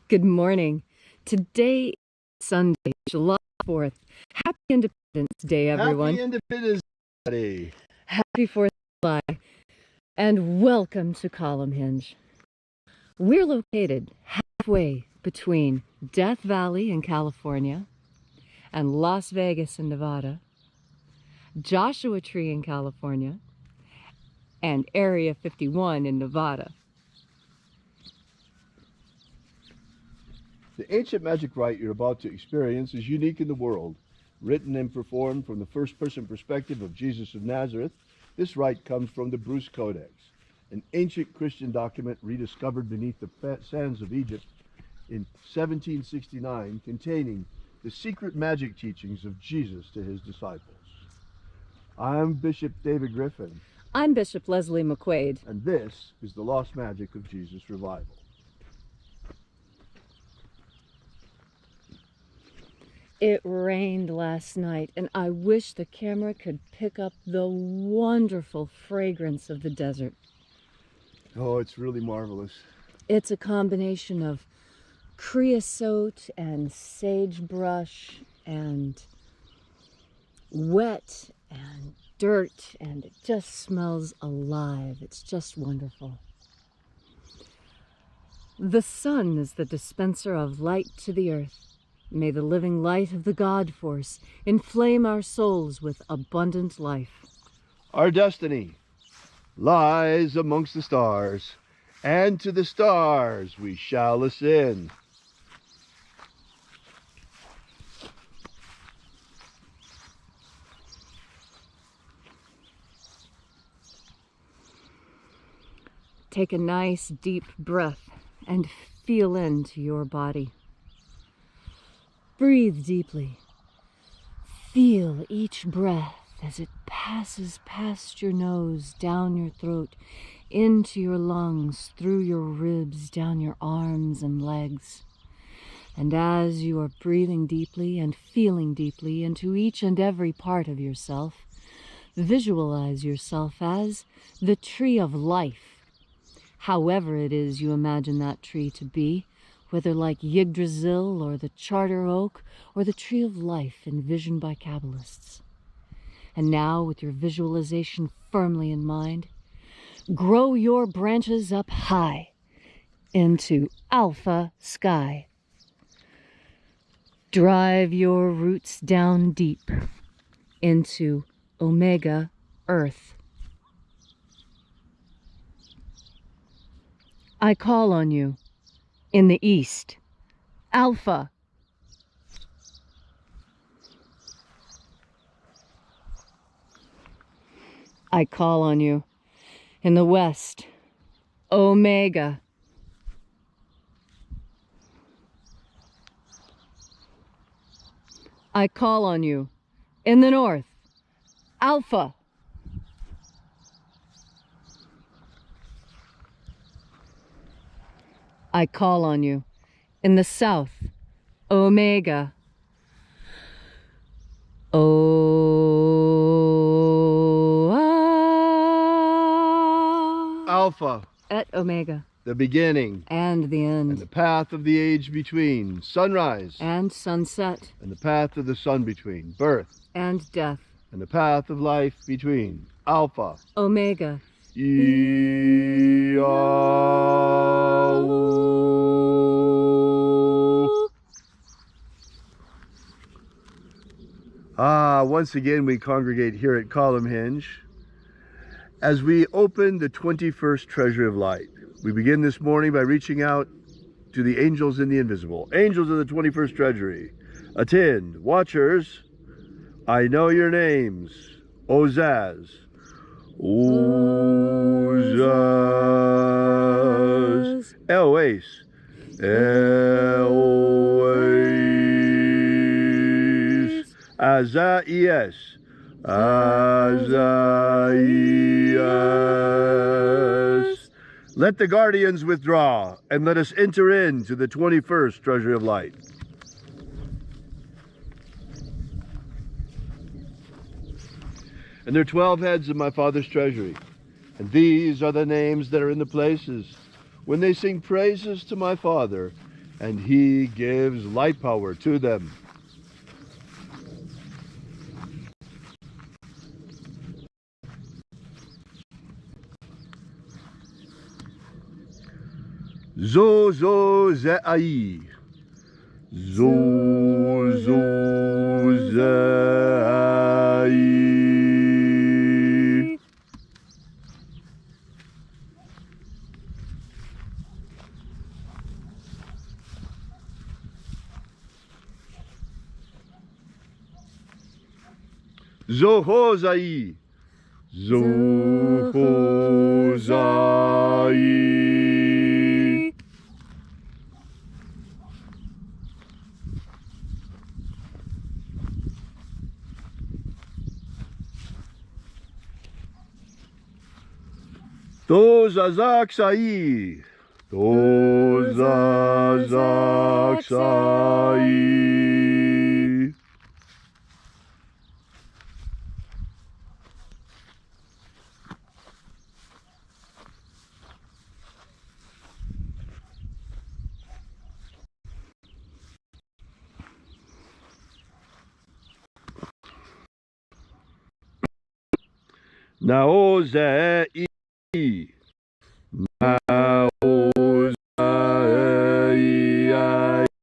Good morning. Today is Sunday, July 4th. Happy Independence Day, everyone. Happy Independence Day. Happy 4th of July. And welcome to Column Hinge. We're located halfway between Death Valley in California and Las Vegas in Nevada, Joshua Tree in California, and Area 51 in Nevada. The ancient magic rite you're about to experience is unique in the world. Written and performed from the first-person perspective of Jesus of Nazareth, this rite comes from the Bruce Codex, an ancient Christian document rediscovered beneath the sands of Egypt in 1769, containing the secret magic teachings of Jesus to his disciples. I'm Bishop David Griffin. I'm Bishop Leslie McQuaid. And this is the Lost Magic of Jesus Revival. It rained last night, and I wish the camera could pick up the wonderful fragrance of the desert. Oh, it's really marvelous. It's a combination of creosote and sagebrush and wet and dirt, and it just smells alive. It's just wonderful. The sun is the dispenser of light to the earth. May the living light of the God Force inflame our souls with abundant life. Our destiny lies amongst the stars, and to the stars we shall ascend. Take a nice deep breath and feel into your body. Breathe deeply. Feel each breath as it passes past your nose, down your throat, into your lungs, through your ribs, down your arms and legs. And as you are breathing deeply and feeling deeply into each and every part of yourself, visualize yourself as the tree of life, however it is you imagine that tree to be, whether like Yggdrasil or the Charter Oak or the Tree of Life envisioned by Kabbalists. And now, with your visualization firmly in mind, grow your branches up high into Alpha Sky. Drive your roots down deep into Omega Earth. I call on you in the east, Alpha. I call on you in the west, Omega. I call on you in the north, Alpha. I call on you in the south, Omega. Alpha. Et Omega. The beginning. And the end. And the path of the age between. Sunrise. And sunset. And the path of the sun between. Birth. And death. And the path of life between. Alpha. Omega. Once again we congregate here at Column Hinge as we open the 21st Treasury of Light. We begin this morning by reaching out to the angels in the invisible. Angels of the 21st Treasury, attend. Watchers, I know your names. Ozaz. Ozaz. Elois. Elois. Azaias. Azaias. Let the guardians withdraw, and let us enter into the 21st Treasury of Light. And there are 12 heads of my Father's treasury, and these are the names that are in the places. When they sing praises to my Father, and he gives light power to them. Zo zo ze ai. Zo zo ze ai. Zo ho zai. Zo ho zai. To zazak sai. To zazak sai. Nao ze i. Nao ze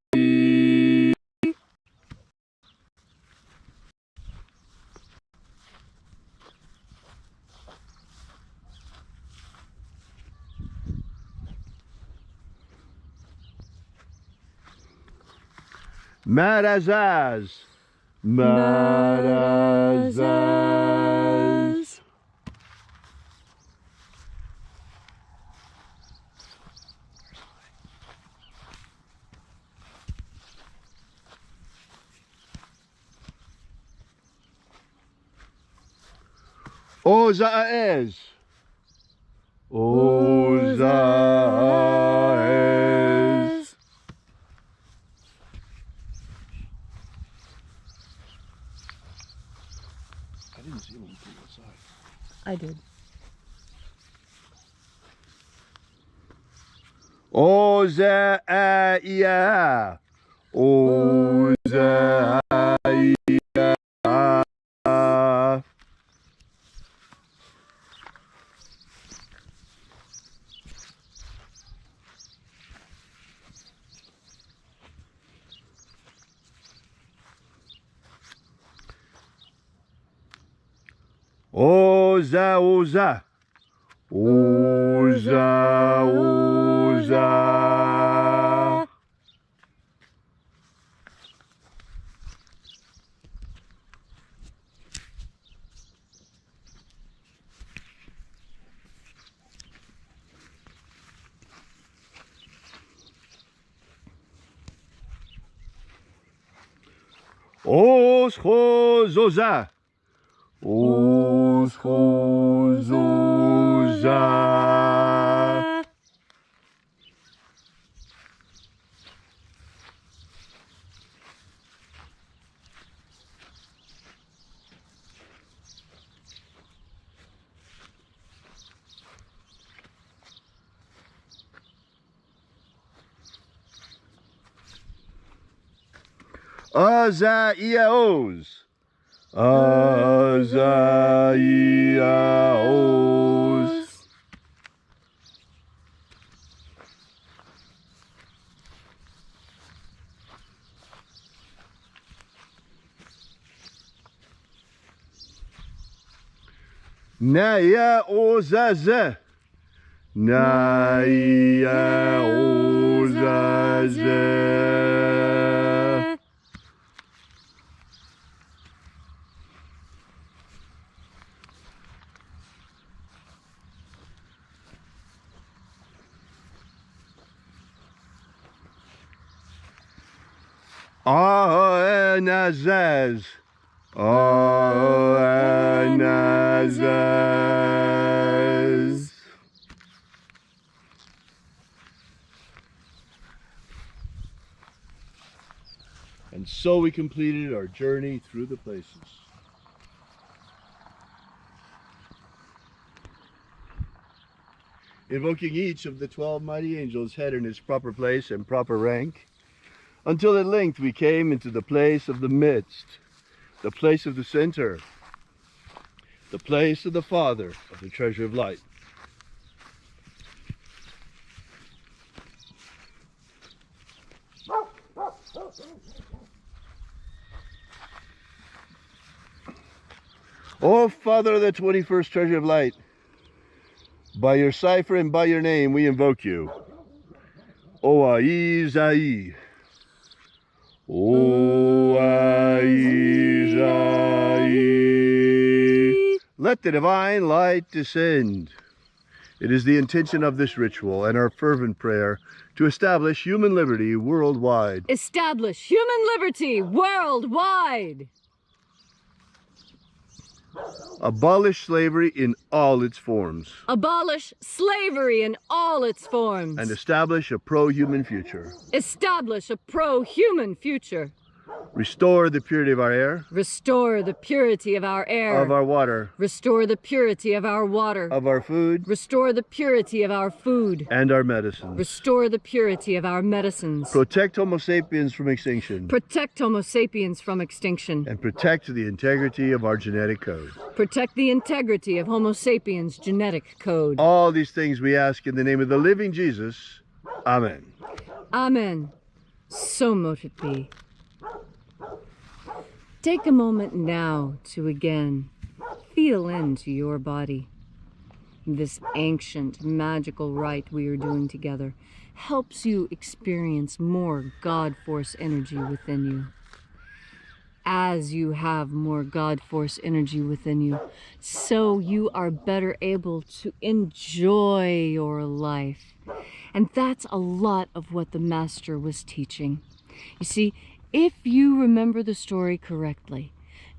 i. Marazaz. Marazaz. Ozaez. Ozaez. I didn't see one from outside. I did. Ozaia. Ozaia. Oza, oza. Oza, oza. Oschozoza. Oschozoza. Azaiaos. Azaiaos. Naya ozaze. Naya ozaze. Anazaz. Anazaz. And so we completed our journey through the places. invoking each of the 12 mighty angels head in his proper place and proper rank, until at length we came into the place of the midst, the place of the center, the place of the Father of the treasure of light. O Father of the 21st treasure of light, by your cipher and by your name we invoke you. Oaizai. Oaizai. Let the divine light descend. It is the intention of this ritual and our fervent prayer to establish human liberty worldwide. Establish human liberty worldwide. Abolish slavery in all its forms. Abolish slavery in all its forms. And establish a pro-human future. Establish a pro-human future. Restore the purity of our air. Restore the purity of our air. Of our water. Restore the purity of our water. Of our food. Restore the purity of our food. And our medicines. Restore the purity of our medicines. Protect Homo sapiens from extinction. Protect Homo sapiens from extinction. And protect the integrity of our genetic code. Protect the integrity of Homo sapiens' genetic code. All these things we ask in the name of the living Jesus. Amen. Amen. So mote it be. Take a moment now to again feel into your body. This ancient, magical rite we are doing together helps you experience more God Force energy within you. As you have more God Force energy within you, so you are better able to enjoy your life. And that's a lot of what the Master was teaching. You see, if you remember the story correctly,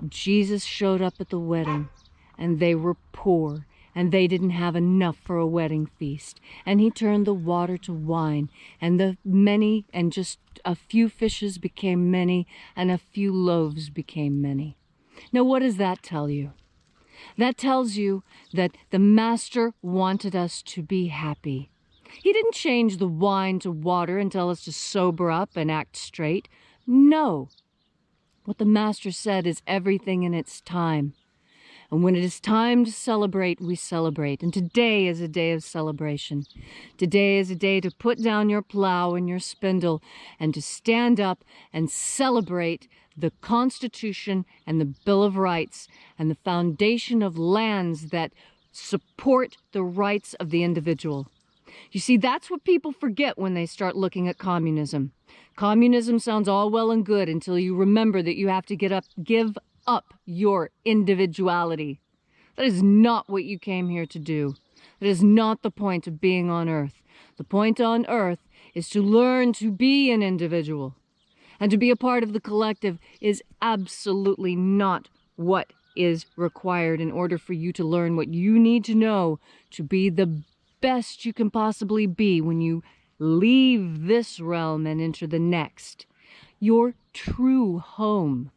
Jesus showed up at the wedding, and they were poor, and they didn't have enough for a wedding feast. And he turned the water to wine, and the many, and just a few fishes became many, and a few loaves became many. Now, what does that tell you? That tells you that the Master wanted us to be happy. He didn't change the wine to water and tell us to sober up and act straight. No. What the Master said is everything in its time. And when it is time to celebrate, we celebrate. And today is a day of celebration. Today is a day to put down your plow and your spindle and to stand up and celebrate the Constitution and the Bill of Rights and the foundation of lands that support the rights of the individual. You see, that's what people forget when they start looking at communism. Communism sounds all well and good until you remember that you have to give up your individuality. That is not what you came here to do. That is not the point of being on Earth. The point on Earth is to learn to be an individual. And to be a part of the collective is absolutely not what is required in order for you to learn what you need to know to be the best you can possibly be when you leave this realm and enter the next. Your true home.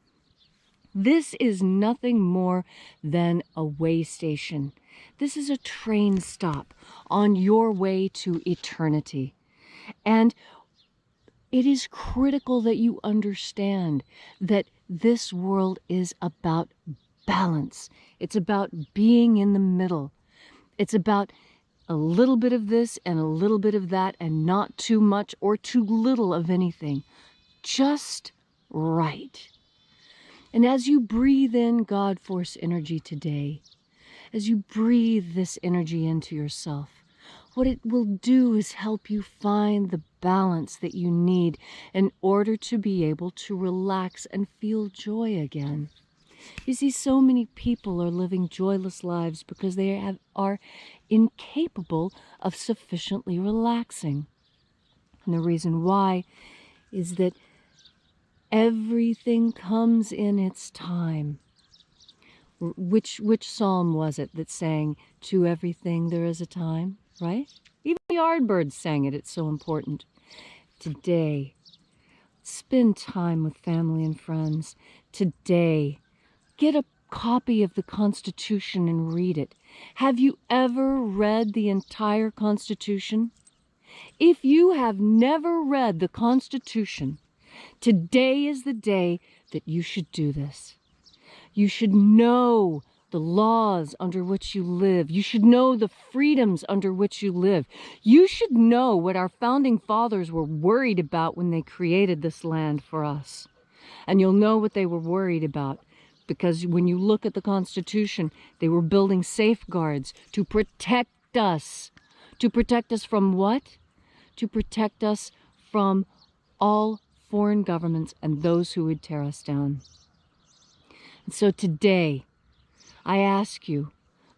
This is nothing more than a way station. This is a train stop on your way to eternity. And it is critical that you understand that this world is about balance. It's about being in the middle. It's about a little bit of this and a little bit of that, and not too much or too little of anything. Just right. And as you breathe in God Force energy today, as you breathe this energy into yourself, what it will do is help you find the balance that you need in order to be able to relax and feel joy again. You see, so many people are living joyless lives because they are incapable of sufficiently relaxing. And the reason why is that everything comes in its time. Which psalm was it that sang, "To everything there is a time," right? Even the Yardbirds sang it. It's so important. Today, spend time with family and friends. Today, get a copy of the Constitution and read it. Have you ever read the entire Constitution? If you have never read the Constitution, today is the day that you should do this. You should know the laws under which you live. You should know the freedoms under which you live. You should know what our founding fathers were worried about when they created this land for us. And you'll know what they were worried about, because when you look at the Constitution, they were building safeguards to protect us. To protect us from what? To protect us from all foreign governments and those who would tear us down. And so today, I ask you,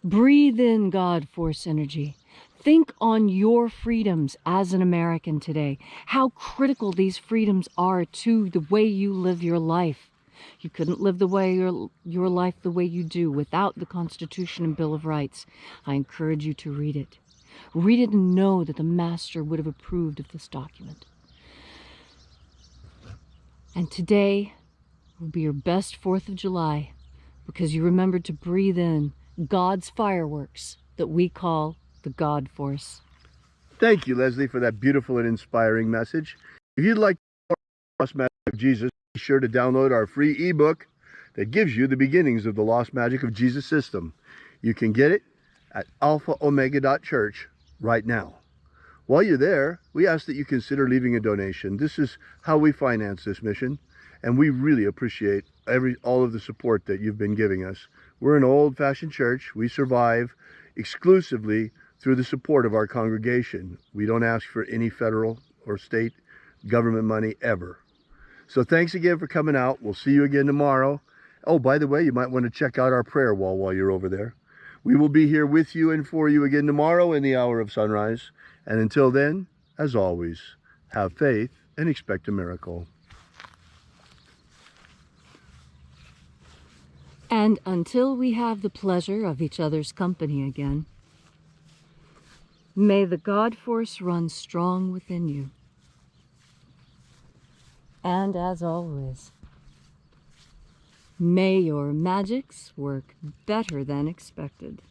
breathe in God force energy. Think on your freedoms as an American today, how critical these freedoms are to the way you live your life. You couldn't live your life the way you do without the Constitution and Bill of Rights. I encourage you to read it. Read it and know that the Master would have approved of this document. And today will be your best 4th of July, because you remembered to breathe in God's fireworks that we call the God Force. Thank you, Leslie, for that beautiful and inspiring message. If you'd like more Lost Magic of Jesus, be sure to download our free ebook that gives you the beginnings of the Lost Magic of Jesus system. You can get it at alphaomega.church right now. While you're there, we ask that you consider leaving a donation. This is how we finance this mission, and we really appreciate all of the support that you've been giving us. We're an old-fashioned church. We survive exclusively through the support of our congregation. We don't ask for any federal or state government money ever. So thanks again for coming out. We'll see you again tomorrow. Oh, by the way, you might want to check out our prayer wall while you're over there. We will be here with you and for you again tomorrow in the hour of sunrise. And until then, as always, have faith and expect a miracle. And until we have the pleasure of each other's company again, may the God Force run strong within you. And as always, may your magics work better than expected.